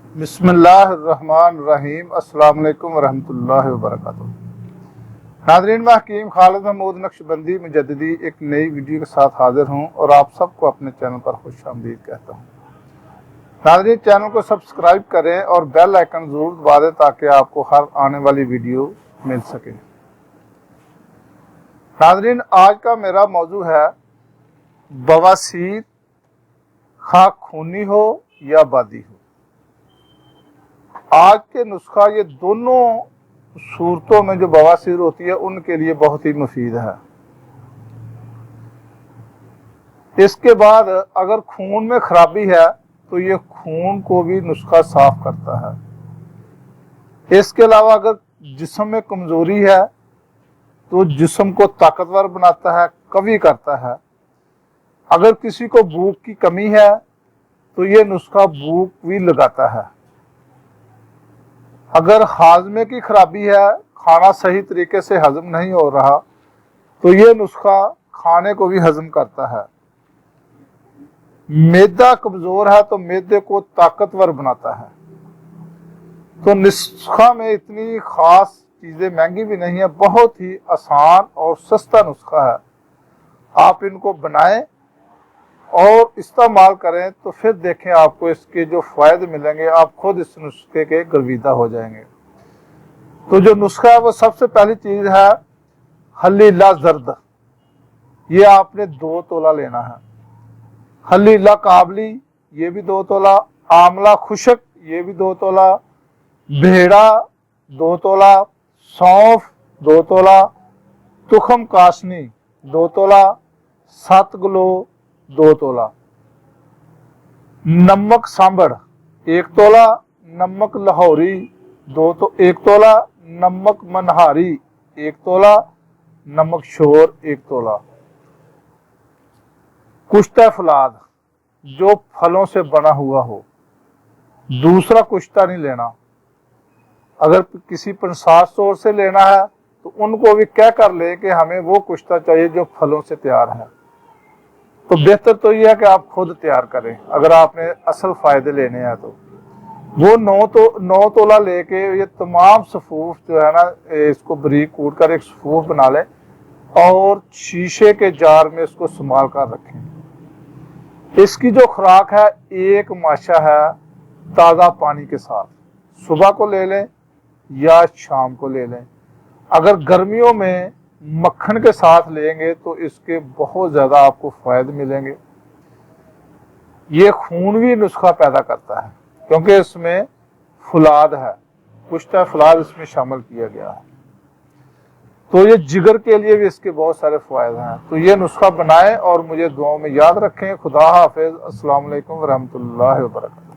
बिस्मिल्लाहिर्रहमानिर्रहीम। अस्सलाम वालेकुम वरहमतुल्लाहि वबरकातुहू। नाज़रीन, मैं हकीम खालिद महमूद नक्शबंदी मुजद्दिदी एक नई वीडियो के साथ हाजिर हूँ और आप सबको अपने चैनल पर खुशामदीद कहता हूँ। नाज़रीन, चैनल को सब्सक्राइब करें और बेल आइकन ज़रूर दबा दें ताकि आपको हर आने वाली वीडियो मिल सके। नाज़रीन, आज का मेरा मौजू है बवासीर, खा खूनी हो या बादी हो। आज के नुस्खा ये दोनों सूरतों में जो बवासीर होती है उनके लिए बहुत ही मुफीद है। इसके बाद अगर खून में खराबी है तो ये खून को भी नुस्खा साफ करता है। इसके अलावा अगर जिस्म में कमजोरी है तो जिस्म को ताकतवर बनाता है, कवी करता है। अगर किसी को भूख की कमी है तो ये नुस्खा भूख भी लगाता है। अगर हाजमे की खराबी है, खाना सही तरीके से हजम नहीं हो रहा, तो ये नुस्खा खाने को भी हजम करता है। मैदा कमजोर है तो मैदे को ताकतवर बनाता है। तो नुस्खा में इतनी खास चीजें महंगी भी नहीं है, बहुत ही आसान और सस्ता नुस्खा है। आप इनको बनाएं और इस्तेमाल करें तो फिर देखें आपको इसके जो फायदे मिलेंगे, आप खुद इस नुस्खे के गर्विदा हो जाएंगे। तो जो नुस्खा है वो सबसे पहली चीज है हलीला जर्द। ये आपने 2 तोला लेना है। हलीला काबली ये भी 2 तोला, आमला खुशक ये भी 2 तोला, भेड़ा 2 तोला, सौंफ 2 तोला, तुखम कासनी 2 तोला, 7 किलो 2 तोला, नमक सांभर 1 तोला, नमक लाहौरी 1 तोला, नमक मनहारी 1 तोला, नमक शोर 1 तोला। कुश्ता फलाद जो फलों से बना हुआ हो, दूसरा कुश्ता नहीं लेना। अगर किसी पंसार स्टोर से लेना है तो उनको भी कह कर ले कि हमें वो कुश्ता चाहिए जो फलों से तैयार है। तो बेहतर तो यह है कि आप खुद तैयार करें अगर आपने असल फायदे लेने हैं। तो वो 9 तोला लेके ये तमाम सफूफ जो है ना, इसको बारीक कूट कर एक सफूफ बना लें और शीशे के जार में इसको संभाल कर रखें। इसकी जो खुराक है, 1 माशा है ताज़ा पानी के साथ, सुबह को ले लें या शाम को ले लें। अगर गर्मियों में मक्खन के साथ लेंगे तो इसके बहुत ज़्यादा आपको फायदे मिलेंगे। ये खूनवी नुस्खा पैदा करता है क्योंकि इसमें फुलाद है, कुश्ता फुलाद इसमें शामिल किया गया है। तो ये जिगर के लिए भी इसके बहुत सारे फायदे हैं। तो ये नुस्खा बनाएं और मुझे दुआओं में याद रखें। खुदा हाफिज। अस्सलाम वालेकुम वरहमतुल्लाहि वबरकातुहू।